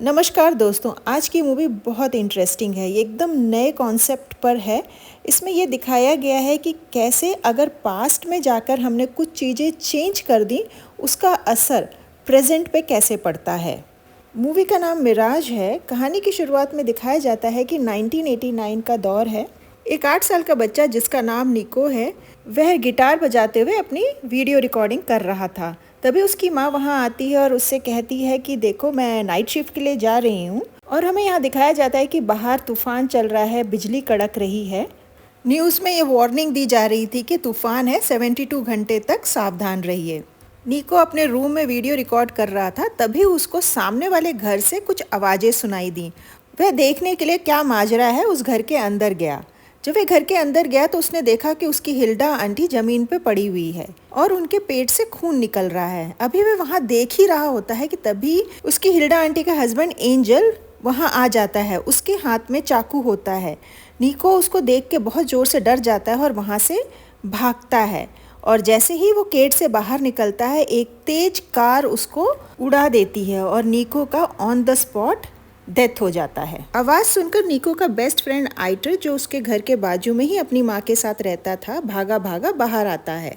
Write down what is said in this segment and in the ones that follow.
नमस्कार दोस्तों, आज की मूवी बहुत इंटरेस्टिंग है। ये एकदम नए कॉन्सेप्ट पर है। इसमें ये दिखाया गया है कि कैसे अगर पास्ट में जाकर हमने कुछ चीज़ें चेंज कर दी, उसका असर प्रेजेंट पे कैसे पड़ता है। मूवी का नाम मिराज है। कहानी की शुरुआत में दिखाया जाता है कि 1989 का दौर है। एक 8 साल का बच्चा जिसका नाम निको है, वह गिटार बजाते हुए अपनी वीडियो रिकॉर्डिंग कर रहा था। तभी उसकी माँ वहाँ आती है और उससे कहती है कि देखो, मैं नाइट शिफ्ट के लिए जा रही हूँ। और हमें यहाँ दिखाया जाता है कि बाहर तूफान चल रहा है, बिजली कड़क रही है। न्यूज़ में ये वार्निंग दी जा रही थी कि तूफान है, 72 घंटे तक सावधान रहिए। निको अपने रूम में वीडियो रिकॉर्ड कर रहा था, तभी उसको सामने वाले घर से कुछ आवाज़ें सुनाई दी। वह देखने के लिए क्या माजरा है उस घर के अंदर गया। जब वह घर के अंदर गया तो उसने देखा कि उसकी हिल्डा आंटी जमीन पे पड़ी हुई है और उनके पेट से खून निकल रहा है। अभी वह वहाँ देख ही रहा होता है कि तभी उसकी हिल्डा आंटी का हस्बैंड एंजल वहाँ आ जाता है। उसके हाथ में चाकू होता है। निको उसको देख के बहुत ज़ोर से डर जाता है और वहाँ से भागता है। और जैसे ही वो गेट से बाहर निकलता है, एक तेज कार उसको उड़ा देती है और निको का ऑन द स्पॉट डेथ हो जाता है। आवाज़ सुनकर निको का बेस्ट फ्रेंड आइटर, जो उसके घर के बाजू में ही अपनी माँ के साथ रहता था, भागा भागा बाहर आता है।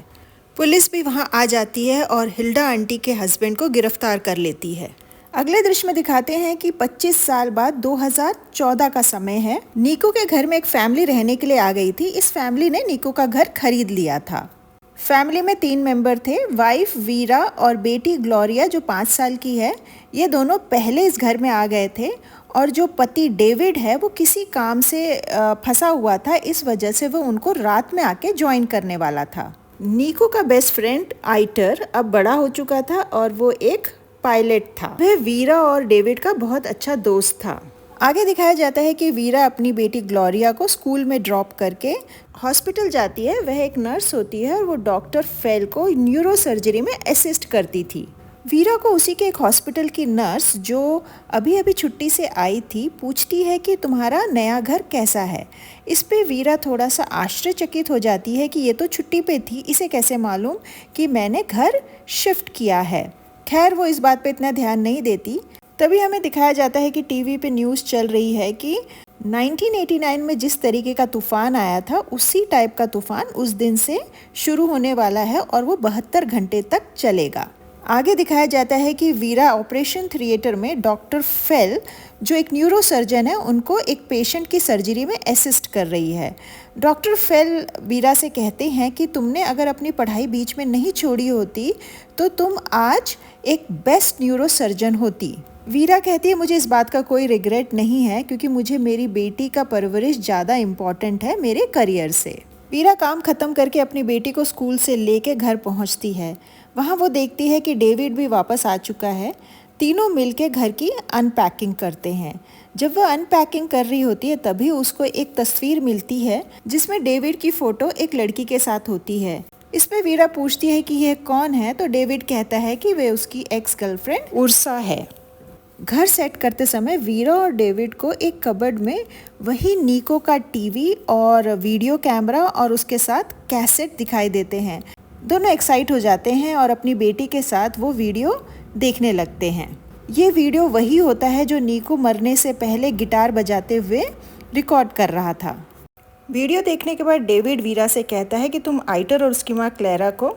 पुलिस भी वहाँ आ जाती है और हिल्डा आंटी के हस्बैंड को गिरफ्तार कर लेती है। अगले दृश्य में दिखाते हैं कि 25 साल बाद 2014 का समय है। निको के घर में एक फैमिली रहने के लिए आ गई थी। इस फैमिली ने निको का घर खरीद लिया था। फैमिली में 3 मेंबर थे, वाइफ वीरा और बेटी ग्लोरिया जो 5 साल की है। ये दोनों पहले इस घर में आ गए थे और जो पति डेविड है वो किसी काम से फंसा हुआ था, इस वजह से वो उनको रात में आके ज्वाइन करने वाला था। निको का बेस्ट फ्रेंड आइटर अब बड़ा हो चुका था और वो एक पायलट था। वह वीरा और डेविड का बहुत अच्छा दोस्त था। आगे दिखाया जाता है कि वीरा अपनी बेटी ग्लोरिया को स्कूल में ड्रॉप करके हॉस्पिटल जाती है। वह एक नर्स होती है और वो डॉक्टर फेल को न्यूरो सर्जरी में असिस्ट करती थी। वीरा को उसी के एक हॉस्पिटल की नर्स, जो अभी अभी छुट्टी से आई थी, पूछती है कि तुम्हारा नया घर कैसा है। इस पे वीरा थोड़ा सा आश्चर्यचकित हो जाती है कि ये तो छुट्टी पे थी, इसे कैसे मालूम कि मैंने घर शिफ्ट किया है। खैर, वो इस बात पे इतना ध्यान नहीं देती। तभी हमें दिखाया जाता है कि टीवी पे न्यूज़ चल रही है कि 1989 में जिस तरीके का तूफान आया था, उसी टाइप का तूफान उस दिन से शुरू होने वाला है और वो 72 घंटे तक चलेगा। आगे दिखाया जाता है कि वीरा ऑपरेशन थिएटर में डॉक्टर फेल, जो एक न्यूरो सर्जन है, उनको एक पेशेंट की सर्जरी में असिस्ट कर रही है। डॉक्टर फेल वीरा से कहते हैं कि तुमने अगर अपनी पढ़ाई बीच में नहीं छोड़ी होती तो तुम आज एक बेस्ट न्यूरो सर्जन होती। वीरा कहती है, मुझे इस बात का कोई रिग्रेट नहीं है क्योंकि मुझे मेरी बेटी का परवरिश ज़्यादा इम्पॉर्टेंट है मेरे करियर से। वीरा काम ख़त्म करके अपनी बेटी को स्कूल से लेके घर पहुंचती है। वहां वो देखती है कि डेविड भी वापस आ चुका है। तीनों मिलके घर की अनपैकिंग करते हैं। जब वह अनपैकिंग कर रही होती है तभी उसको एक तस्वीर मिलती है जिसमें डेविड की फ़ोटो एक लड़की के साथ होती है। इसमें वीरा पूछती है कि यह कौन है, तो डेविड कहता है कि वे उसकी एक्स गर्लफ्रेंड उर्सा है। घर सेट करते समय वीरा और डेविड को एक कबर्ड में वही निको का टीवी और वीडियो कैमरा और उसके साथ कैसेट दिखाई देते हैं। दोनों एक्साइट हो जाते हैं और अपनी बेटी के साथ वो वीडियो देखने लगते हैं। ये वीडियो वही होता है जो निको मरने से पहले गिटार बजाते हुए रिकॉर्ड कर रहा था। वीडियो देखने के बाद डेविड वीरा से कहता है कि तुम आइटर और उसकी माँ क्लेरा को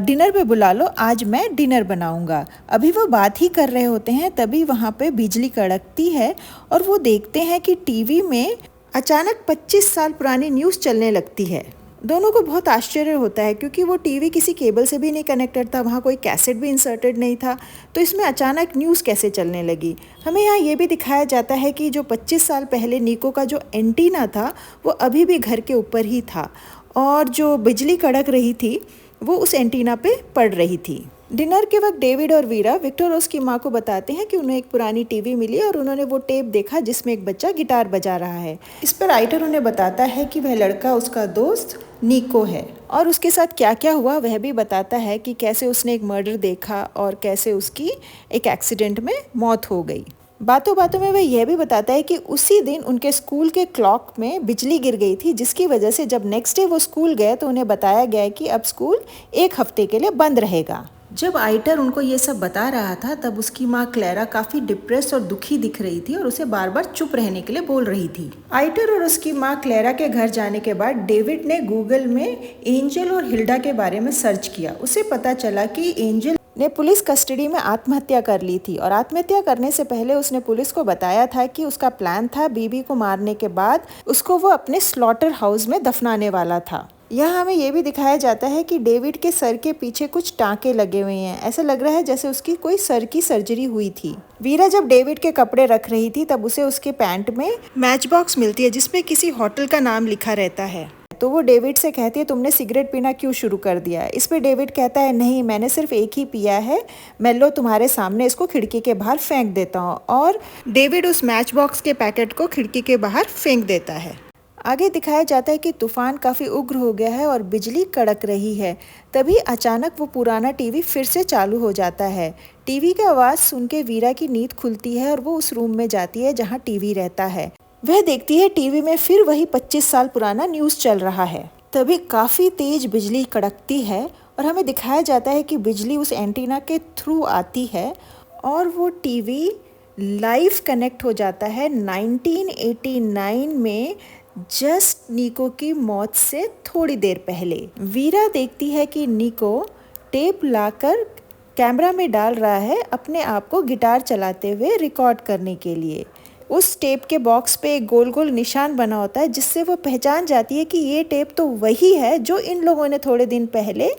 डिनर पे बुला लो, आज मैं डिनर बनाऊंगा। अभी वो बात ही कर रहे होते हैं, तभी वहाँ पे बिजली कड़कती है और वो देखते हैं कि टीवी में अचानक 25 साल पुरानी न्यूज़ चलने लगती है। दोनों को बहुत आश्चर्य होता है क्योंकि वो टीवी किसी केबल से भी नहीं कनेक्टेड था, वहाँ कोई कैसेट भी इंसर्टेड नहीं था, तो इसमें अचानक न्यूज़ कैसे चलने लगी। हमें यहाँ ये भी दिखाया जाता है कि जो 25 साल पहले निको का जो एंटीना था वो अभी भी घर के ऊपर ही था और जो बिजली कड़क रही थी वो उस एंटीना पे पड़ रही थी। डिनर के वक्त डेविड और वीरा विक्टर और उसकी माँ को बताते हैं कि उन्हें एक पुरानी टीवी मिली और उन्होंने वो टेप देखा जिसमें एक बच्चा गिटार बजा रहा है। इस पर राइटर उन्हें बताता है कि वह लड़का उसका दोस्त निको है और उसके साथ क्या क्या हुआ वह भी बताता है कि कैसे उसने एक मर्डर देखा और कैसे उसकी एक एक्सीडेंट में मौत हो गई। बातों बातों में वह यह भी बताता है कि उसी दिन उनके स्कूल के क्लॉक में बिजली गिर गई थी, जिसकी वजह से जब नेक्स्ट डे वो स्कूल गए तो उन्हें बताया गया कि अब स्कूल 1 हफ्ते के लिए बंद रहेगा। जब आइटर उनको ये सब बता रहा था तब उसकी माँ क्लेरा काफ़ी डिप्रेस और दुखी दिख रही थी और उसे बार बार चुप रहने के लिए बोल रही थी। आइटर और उसकी माँ क्लेरा के घर जाने के बाद डेविड ने गूगल में एंजल और हिल्डा के बारे में सर्च किया। उसे पता चला कि एंजल ने पुलिस कस्टडी में आत्महत्या कर ली थी और आत्महत्या करने से पहले उसने पुलिस को बताया था कि उसका प्लान था बीबी को मारने के बाद उसको वो अपने स्लॉटर हाउस में दफनाने वाला था। यहाँ हमें ये भी दिखाया जाता है कि डेविड के सर के पीछे कुछ टाँके लगे हुए हैं। ऐसा लग रहा है जैसे उसकी कोई सर की सर्जरी हुई थी। वीरा जब डेविड के कपड़े रख रही थी तब उसे उसके पैंट में मैच बॉक्स मिलती है जिसमें किसी होटल का नाम लिखा रहता है। तो वो डेविड से कहती है तुमने सिगरेट पीना क्यों शुरू कर दिया। इस पे डेविड कहता है नहीं, मैंने सिर्फ एक ही पिया है, मैं लो तुम्हारे सामने इसको खिड़की के बाहर फेंक देता हूँ। और डेविड उस मैच बॉक्स के पैकेट को खिड़की के बाहर फेंक देता है। आगे दिखाया जाता है कि तूफान काफ़ी उग्र हो गया है और बिजली कड़क रही है। तभी अचानक वो पुराना टीवी फिर से चालू हो जाता है। टीवी की आवाज़ सुन के वीरा की नींद खुलती है और वो उस रूम में जाती है जहाँ टीवी रहता है। वह देखती है टीवी में फिर वही 25 साल पुराना न्यूज़ चल रहा है। तभी काफ़ी तेज बिजली कड़कती है और हमें दिखाया जाता है कि बिजली उस एंटीना के थ्रू आती है और वो टीवी लाइव कनेक्ट हो जाता है 1989 में, जस्ट निको की मौत से थोड़ी देर पहले। वीरा देखती है कि निको टेप लाकर कैमरा में डाल रहा है अपने आप को गिटार चलाते हुए रिकॉर्ड करने के लिए। उस टेप के बॉक्स पे एक गोल गोल निशान बना होता है जिससे वो पहचान जाती है कि ये टेप तो वही है जो इन लोगों ने थोड़े दिन पहले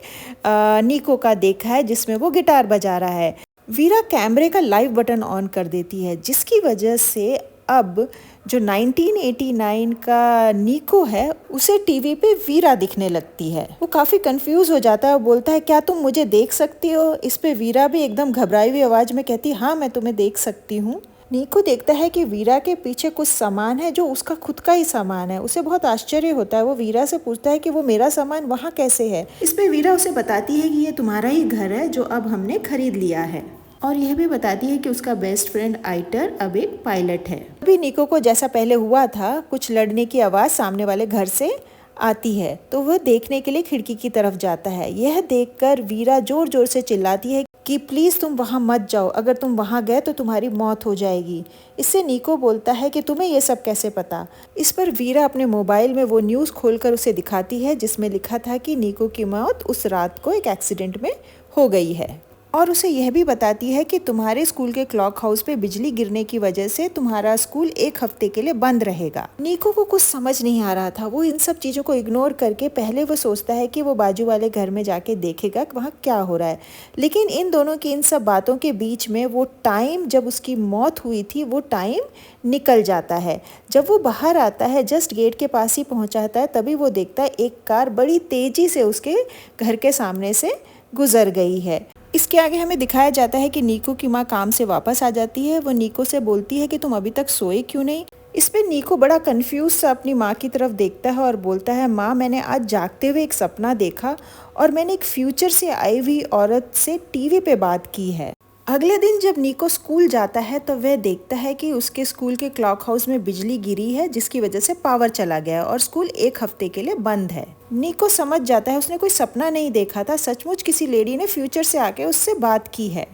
निको का देखा है जिसमें वो गिटार बजा रहा है। वीरा कैमरे का लाइव बटन ऑन कर देती है जिसकी वजह से अब जो 1989 का निको है उसे टीवी पे वीरा दिखने लगती है। वो काफ़ी कंफ्यूज हो जाता है और बोलता है क्या तुम मुझे देख सकती हो। इस पे वीरा भी एकदम घबराई हुई आवाज़ में कहती हाँ मैं तुम्हें देख सकती हूँ। निको देखता है कि वीरा के पीछे कुछ सामान है जो उसका खुद का ही सामान है। उसे बहुत आश्चर्य होता है। वो वीरा से पूछता है कि वो मेरा सामान वहाँ कैसे है। इस पे वीरा उसे बताती है कि ये तुम्हारा ही घर है जो अब हमने खरीद लिया है और यह भी बताती है कि उसका बेस्ट फ्रेंड आइटर अब एक पायलट है। अभी निको को जैसा पहले हुआ था कुछ लड़ने की आवाज़ सामने वाले घर से आती है तो वह देखने के लिए खिड़की की तरफ जाता है। यह देखकर वीरा जोर जोर से चिल्लाती है कि प्लीज़ तुम वहाँ मत जाओ, अगर तुम वहाँ गए तो तुम्हारी मौत हो जाएगी। इससे निको बोलता है कि तुम्हें ये सब कैसे पता। इस पर वीरा अपने मोबाइल में वो न्यूज़ खोलकर उसे दिखाती है जिसमें लिखा था कि निको की मौत उस रात को एक एक्सीडेंट में हो गई है और उसे यह भी बताती है कि तुम्हारे स्कूल के क्लॉक हाउस पे बिजली गिरने की वजह से तुम्हारा स्कूल एक हफ्ते के लिए बंद रहेगा। निको को कुछ समझ नहीं आ रहा था। वो इन सब चीज़ों को इग्नोर करके पहले वो सोचता है कि वो बाजू वाले घर में जाके देखेगा कि वहाँ क्या हो रहा है, लेकिन इन दोनों की इन सब बातों के बीच में वो टाइम जब उसकी मौत हुई थी वो टाइम निकल जाता है। जब वो बाहर आता है जस्ट गेट के पास ही पहुँचाता है तभी वो देखता है एक कार बड़ी तेज़ी से उसके घर के सामने से गुजर गई है। इसके आगे हमें दिखाया जाता है कि निको की माँ काम से वापस आ जाती है। वो निको से बोलती है कि तुम अभी तक सोए क्यों नहीं। इस पे निको बड़ा कंफ्यूज सा अपनी माँ की तरफ देखता है और बोलता है माँ मैंने आज जागते हुए एक सपना देखा और मैंने एक फ्यूचर से आई हुई औरत से टीवी पे बात की है। अगले दिन जब निको स्कूल जाता है तो वह देखता है कि उसके स्कूल के क्लॉक हाउस में बिजली गिरी है जिसकी वजह से पावर चला गया और स्कूल एक हफ्ते के लिए बंद है। निको समझ जाता है उसने कोई सपना नहीं देखा था, सचमुच किसी लेडी ने फ्यूचर से आके उससे बात की है।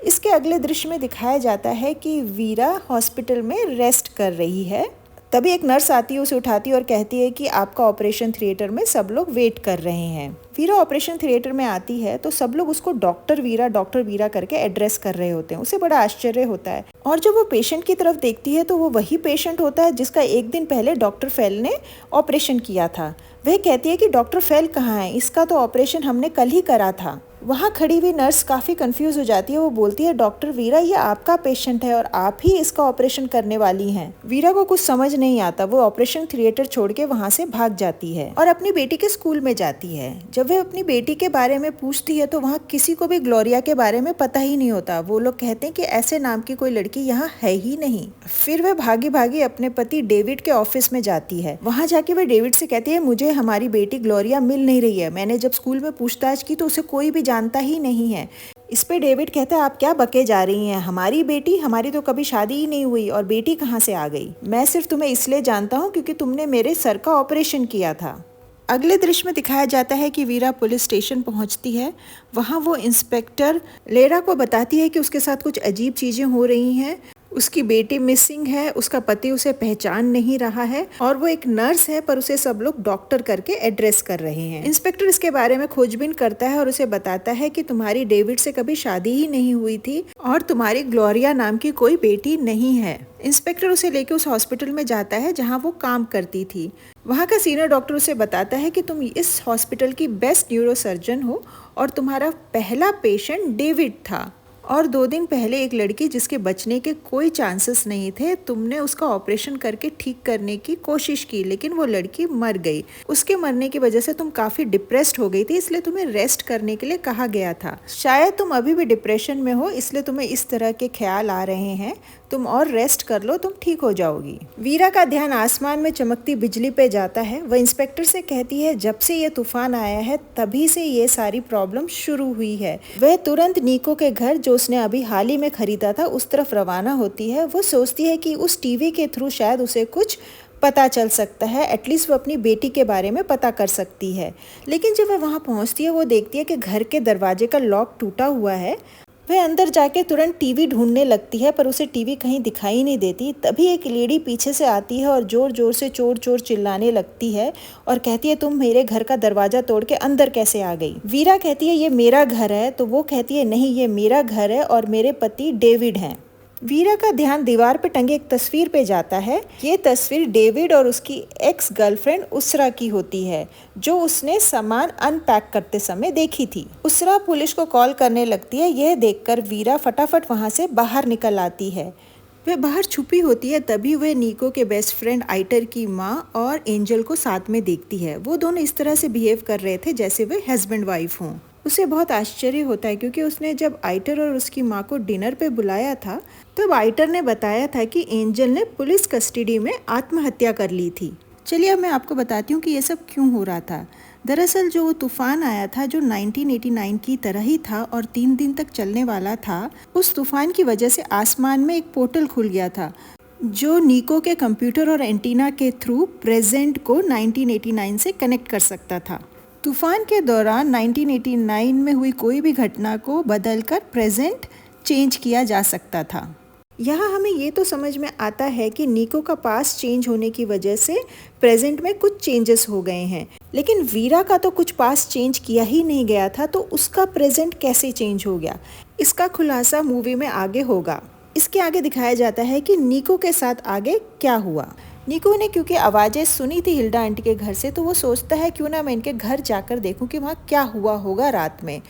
इसके अगले दृश्य में दिखाया जाता है कि वीरा हॉस्पिटल में रेस्ट कर रही है। तभी एक नर्स आती है, उसे उठाती है और कहती है कि आपका ऑपरेशन थिएटर में सब लोग वेट कर रहे हैं। वीरा ऑपरेशन थिएटर में आती है तो सब लोग उसको डॉक्टर वीरा करके एड्रेस कर रहे होते हैं। उसे बड़ा आश्चर्य होता है और जब वो पेशेंट की तरफ देखती है तो वो वही पेशेंट होता है जिसका एक दिन पहले डॉक्टर फेल ने ऑपरेशन किया था। वह कहती है कि डॉक्टर फेल कहाँ है, इसका तो ऑपरेशन हमने कल ही करा था। वहाँ खड़ी हुई नर्स काफ़ी कंफ्यूज हो जाती है। वो बोलती है डॉक्टर वीरा ये आपका पेशेंट है और आप ही इसका ऑपरेशन करने वाली हैं। वीरा को कुछ समझ नहीं आता। वो ऑपरेशन थिएटर छोड़ के वहाँ से भाग जाती है और अपनी बेटी के स्कूल में जाती है। जब वह अपनी बेटी के बारे में पूछती है तो वहाँ किसी को भी ग्लोरिया के बारे में पता ही नहीं होता। वो लोग कहते हैं कि ऐसे नाम की कोई लड़की यहाँ है ही नहीं। फिर वह भागी भागी अपने पति डेविड के ऑफिस में जाती है। वहाँ जाके वह डेविड से कहती है मुझे हमारी बेटी ग्लोरिया मिल नहीं रही है। मैंने जब स्कूल में पूछताछ की तो उसे कोई भी जानता ही नहीं है। इस पे डेविड कहता है आप क्या बके जा रही हैं, हमारी बेटी, हमारी तो कभी शादी ही नहीं हुई और बेटी कहाँ से आ गई। मैं सिर्फ तुम्हें इसलिए जानता हूँ क्योंकि तुमने मेरे सर का ऑपरेशन किया था। अगले दृश्य में दिखाया जाता है कि वीरा पुलिस स्टेशन पहुंचती है। वहां वो इंस्पेक्टर लेरा को बताती है कि उसके साथ कुछ अजीब चीजें हो रही हैं। उसकी बेटी मिसिंग है, उसका पति उसे पहचान नहीं रहा है और वो एक नर्स है, पर उसे सब लोग डॉक्टर करके एड्रेस कर रहे हैं। इंस्पेक्टर इसके बारे में खोजबीन करता है और उसे बताता है कि तुम्हारी डेविड से कभी शादी ही नहीं हुई थी और तुम्हारी ग्लोरिया नाम की कोई बेटी नहीं है। इंस्पेक्टर उसे लेके उस हॉस्पिटल में जाता है जहाँ वो काम करती थी। वहाँ का सीनियर डॉक्टर उसे बताता है कि तुम इस हॉस्पिटल की बेस्ट न्यूरोसर्जन हो और तुम्हारा पहला पेशेंट डेविड था और 2 दिन पहले एक लड़की जिसके बचने के कोई चांसेस नहीं थे, तुमने उसका ऑपरेशन करके ठीक करने की कोशिश की, लेकिन वो लड़की मर गई। उसके मरने की वजह से तुम काफ़ी डिप्रेस्ड हो गई थी, इसलिए तुम्हें रेस्ट करने के लिए कहा गया था। शायद तुम अभी भी डिप्रेशन में हो, इसलिए तुम्हें इस तरह के ख्याल आ रहे हैं। तुम और रेस्ट कर लो, तुम ठीक हो जाओगी। वीरा का ध्यान आसमान में चमकती बिजली पे जाता है। वह इंस्पेक्टर से कहती है जब से ये तूफान आया है तभी से ये सारी प्रॉब्लम शुरू हुई है। वह तुरंत निको के घर, जो उसने अभी हाल ही में खरीदा था, उस तरफ रवाना होती है। वो सोचती है कि उस टीवी के थ्रू शायद उसे कुछ पता चल सकता है, एटलीस्ट वो अपनी बेटी के बारे में पता कर सकती है। लेकिन जब वह वहाँ पहुँचती है वो देखती है कि घर के दरवाजे का लॉक टूटा हुआ है। वह अंदर जाके तुरंत टीवी ढूंढने लगती है, पर उसे टीवी कहीं दिखाई नहीं देती। तभी एक लेडी पीछे से आती है और जोर जोर से चोर चोर चिल्लाने लगती है और कहती है तुम मेरे घर का दरवाजा तोड़ के अंदर कैसे आ गई। वीरा कहती है ये मेरा घर है, तो वो कहती है नहीं, ये मेरा घर है और मेरे पति डेविड हैं। वीरा का ध्यान दीवार पे टंगे एक तस्वीर पे जाता है। ये तस्वीर डेविड और उसकी एक्स गर्लफ्रेंड उसरा की होती है, जो उसने सामान अनपैक करते समय देखी थी। उसरा पुलिस को कॉल करने लगती है। यह देखकर वीरा फटाफट वहां से बाहर निकल आती है। वह बाहर छुपी होती है, तभी वह निको के बेस्ट फ्रेंड आइटर की माँ और एंजल को साथ में देखती है। वो दोनों इस तरह से बिहेव कर रहे थे जैसे वे हस्बैंड वाइफ हों। उसे बहुत आश्चर्य होता है क्योंकि उसने जब आइटर और उसकी माँ को डिनर पे बुलाया था तब आइटर ने बताया था कि एंजल ने पुलिस कस्टडी में आत्महत्या कर ली थी। चलिए अब मैं आपको बताती हूँ कि ये सब क्यों हो रहा था। दरअसल जो वो तूफान आया था जो 1989 की तरह ही था और 3 दिन तक चलने वाला था, उस तूफान की वजह से आसमान में एक पोर्टल खुल गया था जो निको के कंप्यूटर और एंटीना के थ्रू प्रेजेंट को 1989 से कनेक्ट कर सकता था। तूफान के दौरान 1989 में हुई कोई भी घटना को बदलकर प्रेजेंट चेंज किया जा सकता था। यहाँ हमें ये तो समझ में आता है कि निको का पास्ट चेंज होने की वजह से प्रेजेंट में कुछ चेंजेस हो गए हैं, लेकिन वीरा का तो कुछ पास्ट चेंज किया ही नहीं गया था, तो उसका प्रेजेंट कैसे चेंज हो गया? इसका खुलासा मूवी में आगे होगा। इसके आगे दिखाया जाता है कि निको के साथ आगे क्या हुआ। निको ने क्योंकि आवाज़ें सुनी थी हिल्डा आंटी के घर से, तो वो सोचता है क्यों ना मैं इनके घर जाकर देखूं कि वहाँ क्या हुआ होगा रात में।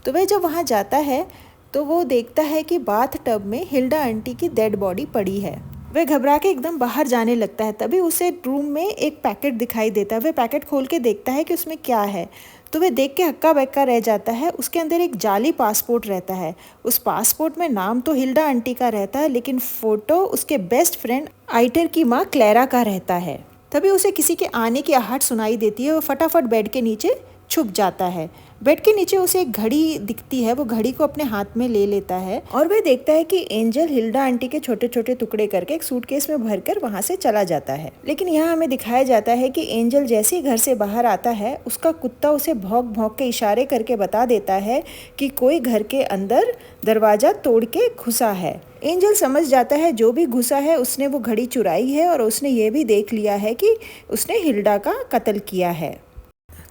तो वह जब वहाँ जाता है तो वो देखता है कि बाथ टब में हिल्डा आंटी की डेड बॉडी पड़ी है। वह घबरा के एकदम बाहर जाने लगता है। तभी उसे रूम में एक पैकेट दिखाई देता है। वह पैकेट खोल के देखता है कि उसमें क्या है, तो वह देख के हक्का बक्का रह जाता है। उसके अंदर एक जाली पासपोर्ट रहता है। उस पासपोर्ट में नाम तो हिल्डा आंटी का रहता है, लेकिन फ़ोटो उसके बेस्ट फ्रेंड आइटर की माँ क्लेरा का रहता है। तभी उसे किसी के आने की आहट सुनाई देती है। वो फटाफट बेड के नीचे छुप जाता है। बेड के नीचे उसे एक घड़ी दिखती है। वो घड़ी को अपने हाथ में ले लेता है और वह देखता है कि एंजल हिल्डा आंटी के छोटे छोटे टुकड़े करके एक सूटकेस में भरकर वहां से चला जाता है। लेकिन यहाँ हमें दिखाया जाता है कि एंजल जैसे ही घर से बाहर आता है, उसका कुत्ता उसे भौंक भौंक के इशारे करके बता देता है कि कोई घर के अंदर दरवाजा तोड़ के घुसा है। एंजल समझ जाता है जो भी घुसा है उसने वो घड़ी चुराई है और उसने ये भी देख लिया है कि उसने हिल्डा का कत्ल किया है।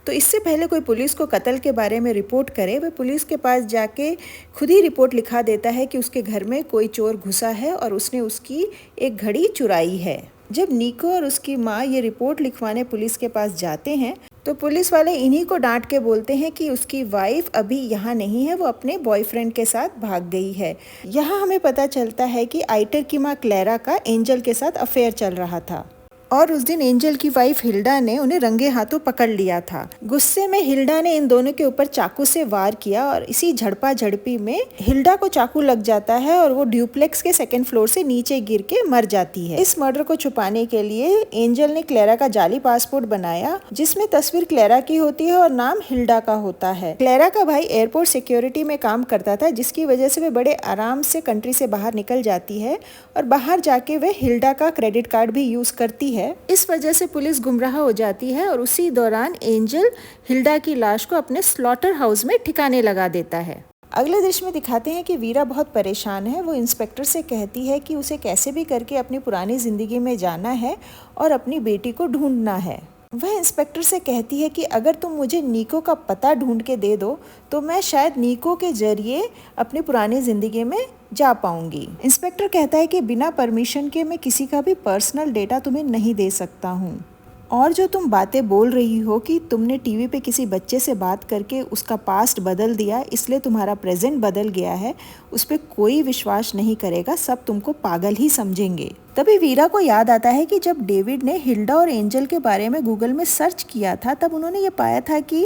तो इससे पहले कोई पुलिस को कत्ल के बारे में रिपोर्ट करे, वह पुलिस के पास जाके खुद ही रिपोर्ट लिखा देता है कि उसके घर में कोई चोर घुसा है और उसने उसकी एक घड़ी चुराई है। जब निको और उसकी माँ ये रिपोर्ट लिखवाने पुलिस के पास जाते हैं तो पुलिस वाले इन्हीं को डांट के बोलते हैं कि उसकी वाइफ अभी यहाँ नहीं है, वो अपने बॉयफ्रेंड के साथ भाग गई है। यहाँ हमें पता चलता है कि आइटर की माँ क्लेरा का एंजल के साथ अफेयर चल रहा था और उस दिन एंजल की वाइफ हिल्डा ने उन्हें रंगे हाथों पकड़ लिया था। गुस्से में हिल्डा ने इन दोनों के ऊपर चाकू से वार किया और इसी झड़पा झड़पी में हिल्डा को चाकू लग जाता है और वो ड्यूप्लेक्स के 2nd फ्लोर से नीचे गिर के मर जाती है। इस मर्डर को छुपाने के लिए एंजल ने क्लेरा का जाली पासपोर्ट बनाया जिसमें तस्वीर क्लेरा की होती है और नाम हिल्डा का होता है। क्लेरा का भाई एयरपोर्ट सिक्योरिटी में काम करता था, जिसकी वजह से वे बड़े आराम से कंट्री से बाहर निकल जाती है और बाहर जाके वे हिल्डा का क्रेडिट कार्ड भी यूज करती है है। इस वजह से पुलिस गुमराह हो जाती है और उसी दौरान एंजल हिल्डा की लाश को अपने स्लॉटर हाउस में ठिकाने लगा देता है। अगले दृश्य में दिखाते हैं कि वीरा बहुत परेशान है। वो इंस्पेक्टर से कहती है कि उसे कैसे भी करके अपनी पुरानी ज़िंदगी में जाना है और अपनी बेटी को ढूंढना है। वह इंस्पेक्टर से कहती है कि अगर तुम मुझे नीको का पता ढूंढ के दे दो तो मैं शायद नीको के जरिए अपनी पुरानी ज़िंदगी में जा पाऊंगी। इंस्पेक्टर कहता है कि बिना परमिशन के मैं किसी का भी पर्सनल डेटा तुम्हें नहीं दे सकता हूँ, और जो तुम बातें बोल रही हो कि तुमने टीवी पे किसी बच्चे से बात करके उसका पास्ट बदल दिया इसलिए तुम्हारा प्रेजेंट बदल गया है, उस पर कोई विश्वास नहीं करेगा, सब तुमको पागल ही समझेंगे। तभी वीरा को याद आता है कि जब डेविड ने हिल्डा और एंजल के बारे में गूगल में सर्च किया था तब उन्होंने ये पाया था कि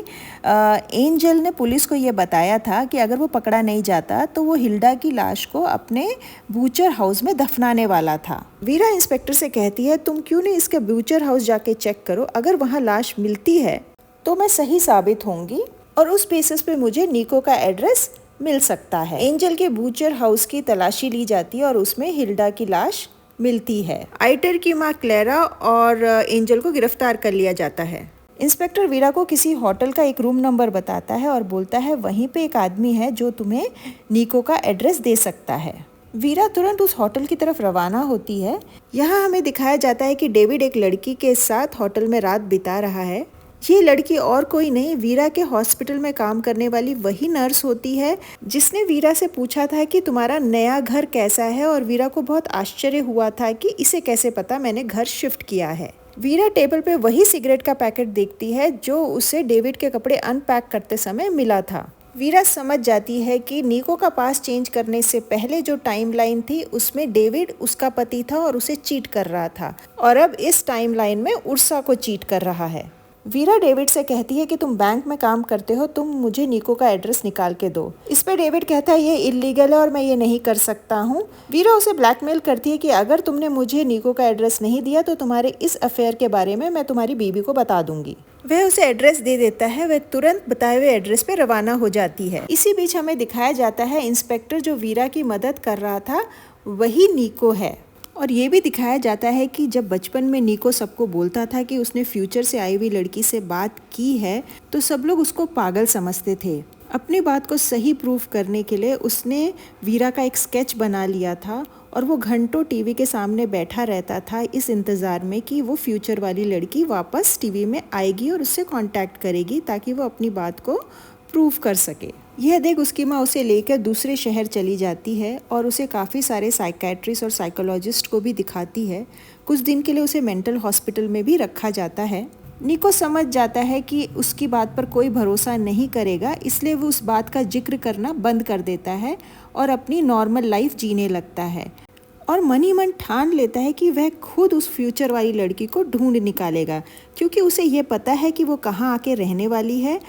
एंजल ने पुलिस को ये बताया था कि अगर वो पकड़ा नहीं जाता तो वो हिल्डा की लाश को अपने बूचर हाउस में दफनाने वाला था। वीरा इंस्पेक्टर से कहती है तुम क्यों नहीं इसके बूचर हाउस जाके चेक करो, अगर वहाँ लाश मिलती है तो मैं सही साबित होंगी और उस बेसिस पे मुझे नीको का एड्रेस मिल सकता है। एंजल के बूचर हाउस की तलाशी ली जाती है और उसमें हिल्डा की लाश मिलती है। आइटर की मां क्लेरा और एंजल को गिरफ्तार कर लिया जाता है। इंस्पेक्टर वीरा को किसी होटल का एक रूम नंबर बताता है और बोलता है वहीं पे एक आदमी है जो तुम्हें नीको का एड्रेस दे सकता है। वीरा तुरंत उस होटल की तरफ रवाना होती है। यहाँ हमें दिखाया जाता है कि डेविड एक लड़की के साथ होटल में रात बिता रहा है। ये लड़की और कोई नहीं, वीरा के हॉस्पिटल में काम करने वाली वही नर्स होती है जिसने वीरा से पूछा था कि तुम्हारा नया घर कैसा है, और वीरा को बहुत आश्चर्य हुआ था कि इसे कैसे पता मैंने घर शिफ्ट किया है। वीरा टेबल पे वही सिगरेट का पैकेट देखती है जो उसे डेविड के कपड़े अनपैक करते समय मिला था। वीरा समझ जाती है कि नीको का पास चेंज करने से पहले जो टाइमलाइन थी उसमें डेविड उसका पति था और उसे चीट कर रहा था, और अब इस टाइमलाइन में उर्सा को चीट कर रहा है। वीरा डेविड से कहती है कि तुम बैंक में काम करते हो, तुम मुझे नीको का एड्रेस निकाल के दो। इस पे डेविड कहता है ये इलीगल है और मैं ये नहीं कर सकता हूँ। वीरा उसे ब्लैकमेल करती है कि अगर तुमने मुझे नीको का एड्रेस नहीं दिया तो तुम्हारे इस अफेयर के बारे में मैं तुम्हारी बीवी को बता दूंगी। वह उसे एड्रेस दे देता है। वह तुरंत बताए हुए एड्रेस पे रवाना हो जाती है। इसी बीच हमें दिखाया जाता है इंस्पेक्टर जो वीरा की मदद कर रहा था वही नीको है, और ये भी दिखाया जाता है कि जब बचपन में नीको सबको बोलता था कि उसने फ्यूचर से आई हुई लड़की से बात की है तो सब लोग उसको पागल समझते थे। अपनी बात को सही प्रूफ करने के लिए उसने वीरा का एक स्केच बना लिया था और वो घंटों टीवी के सामने बैठा रहता था इस इंतज़ार में कि वो फ्यूचर वाली लड़की वापस टीवी में आएगी और उससे कांटेक्ट करेगी ताकि वो अपनी बात को प्रूव कर सके। यह देख उसकी माँ उसे लेकर दूसरे शहर चली जाती है और उसे काफ़ी सारे साइकेट्रिस्ट और साइकोलॉजिस्ट को भी दिखाती है। कुछ दिन के लिए उसे मेंटल हॉस्पिटल में भी रखा जाता है। निको समझ जाता है कि उसकी बात पर कोई भरोसा नहीं करेगा, इसलिए वो उस बात का जिक्र करना बंद कर देता है और अपनी नॉर्मल लाइफ जीने लगता है, और मन ही मन ठान लेता है कि वह खुद उस फ्यूचर वाली लड़की को ढूंढ निकालेगा, क्योंकि उसे ये पता है कि वो कहाँ आके रहने वाली है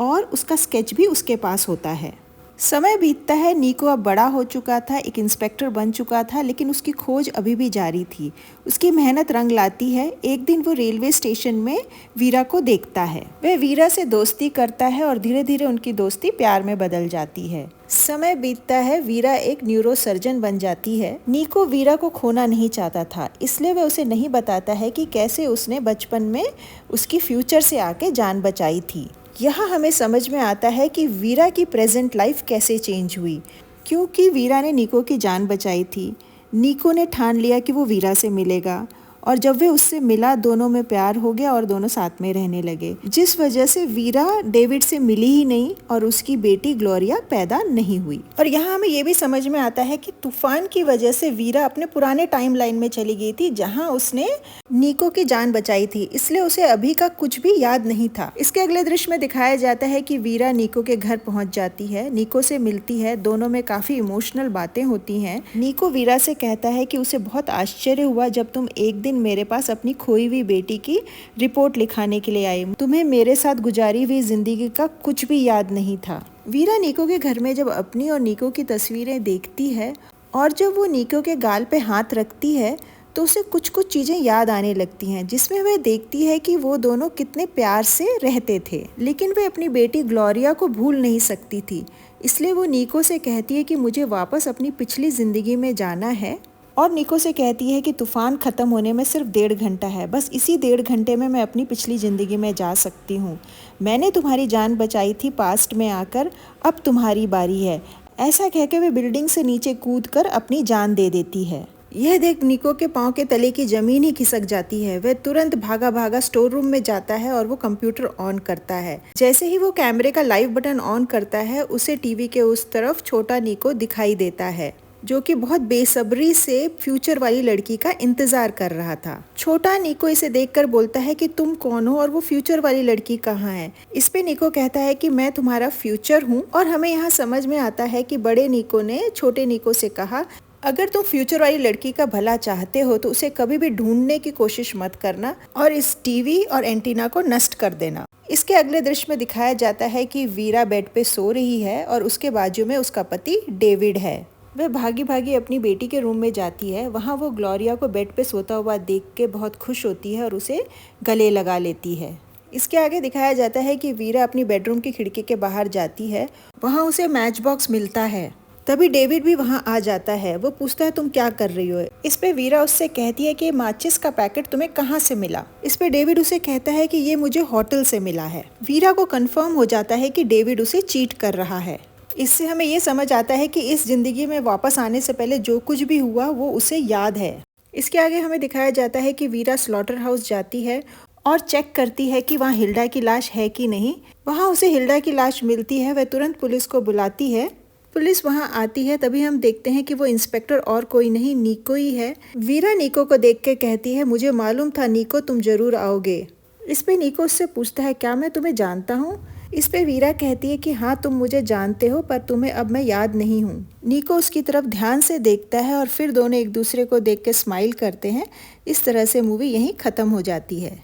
और उसका स्केच भी उसके पास होता है। समय बीतता है। निको अब बड़ा हो चुका था, एक इंस्पेक्टर बन चुका था, लेकिन उसकी खोज अभी भी जारी थी। उसकी मेहनत रंग लाती है। एक दिन वो रेलवे स्टेशन में वीरा को देखता है। वह वीरा से दोस्ती करता है और धीरे धीरे उनकी दोस्ती प्यार में बदल जाती है। समय बीतता है। वीरा एक न्यूरो सर्जन बन जाती है। निको वीरा को खोना नहीं चाहता था, इसलिए वह उसे नहीं बताता है कि कैसे उसने बचपन में उसकी फ्यूचर से आके जान बचाई थी। यहाँ हमें समझ में आता है कि वीरा की प्रेजेंट लाइफ कैसे चेंज हुई, क्योंकि वीरा ने निको की जान बचाई थी। निको ने ठान लिया कि वो वीरा से मिलेगा, और जब वे उससे मिला दोनों में प्यार हो गया और दोनों साथ में रहने लगे, जिस वजह से वीरा डेविड से मिली ही नहीं और उसकी बेटी ग्लोरिया पैदा नहीं हुई। और यहाँ हमें ये भी समझ में आता है कि तूफान की वजह से वीरा अपने पुराने टाइमलाइन में चली गई थी जहाँ उसने निको की जान बचाई थी, इसलिए उसे अभी का कुछ भी याद नहीं था। इसके अगले दृश्य में दिखाया जाता है कि वीरा निको के घर पहुंच जाती है, निको से मिलती है, दोनों में काफी इमोशनल बातें होती हैं। निको वीरा से कहता है कि उसे बहुत आश्चर्य हुआ जब तुम एक दिन मेरे पास अपनी खोई हुई बेटी की रिपोर्ट लिखाने के लिए आई। तुम्हें मेरे साथ गुजारी हुई जिंदगी का कुछ भी याद नहीं था। वीरा निको के घर में जब अपनी और निको की तस्वीरें देखती है और जब वो निको के गाल पे हाथ रखती है तो उसे कुछ कुछ चीजें याद आने लगती हैं, जिसमें वह देखती है कि वो दोनों कितने प्यार से रहते थे, लेकिन वे अपनी बेटी ग्लोरिया को भूल नहीं सकती थी। इसलिए वो निको से कहती है कि मुझे वापस अपनी पिछली जिंदगी में जाना है और निको से कहती है कि तूफान ख़त्म होने में सिर्फ 1.5 घंटा है, बस इसी 1.5 घंटे में मैं अपनी पिछली ज़िंदगी में जा सकती हूँ। मैंने तुम्हारी जान बचाई थी पास्ट में आकर, अब तुम्हारी बारी है। ऐसा कह के वे बिल्डिंग से नीचे कूदकर अपनी जान दे देती है। यह देख निको के पाँव के तले की ज़मीन ही खिसक जाती है। वह तुरंत भागा भागा स्टोर रूम में जाता है और वो कंप्यूटर ऑन करता है। जैसे ही वो कैमरे का लाइव बटन ऑन करता है, उसे टीवी के उस तरफ छोटा निको दिखाई देता है, जो कि बहुत बेसब्री से फ्यूचर वाली लड़की का इंतजार कर रहा था। छोटा निको इसे देखकर बोलता है कि तुम कौन हो और वो फ्यूचर वाली लड़की कहाँ है। इस पे निको कहता है कि मैं तुम्हारा फ्यूचर हूँ। और हमें यहाँ समझ में आता है कि बड़े निको ने छोटे निको से कहा, अगर तुम फ्यूचर वाली लड़की का भला चाहते हो तो उसे कभी भी ढूंढने की कोशिश मत करना और इस टीवी और एंटीना को नष्ट कर देना। इसके अगले दृश्य में दिखाया जाता है कि वीरा बेड पे सो रही है और उसके बाजू में उसका पति डेविड है। वह भागी भागी अपनी बेटी के रूम में जाती है। वहाँ वो ग्लोरिया को बेड पे सोता हुआ देख के बहुत खुश होती है और उसे गले लगा लेती है। इसके आगे दिखाया जाता है कि वीरा अपनी बेडरूम की खिड़की के बाहर जाती है। वहाँ उसे मैच बॉक्स मिलता है। तभी डेविड भी वहाँ आ जाता है। वो पूछता है तुम क्या कर रही हो। इस पे वीरा उससे कहती है कि माचिस का पैकेट तुम्हें कहाँ से मिला। इस पे डेविड उसे कहता है कि ये मुझे होटल से मिला है। वीरा को कंफर्म हो जाता है कि डेविड उसे चीट कर रहा है। इससे हमें ये समझ आता है कि इस जिंदगी में वापस आने से पहले जो कुछ भी हुआ वो उसे याद है। इसके आगे हमें दिखाया जाता है कि वीरा स्लॉटर हाउस जाती है और चेक करती है कि वहाँ हिल्डा की लाश है कि नहीं। वहाँ उसे हिल्डा की लाश मिलती है। वह तुरंत पुलिस को बुलाती है। पुलिस वहाँ आती है। तभी हम देखते हैं कि वो इंस्पेक्टर और कोई नहीं, निको ही है। वीरा निको को देख के कहती है, मुझे मालूम था निको तुम जरूर आओगे। इस पे निको उससे पूछता है, क्या मैं तुम्हें जानता हूँ। इस पे वीरा कहती है कि हाँ तुम मुझे जानते हो, पर तुम्हें अब मैं याद नहीं हूँ। निको उसकी तरफ ध्यान से देखता है और फिर दोनों एक दूसरे को देख के स्माइल करते हैं। इस तरह से मूवी यहीं ख़त्म हो जाती है।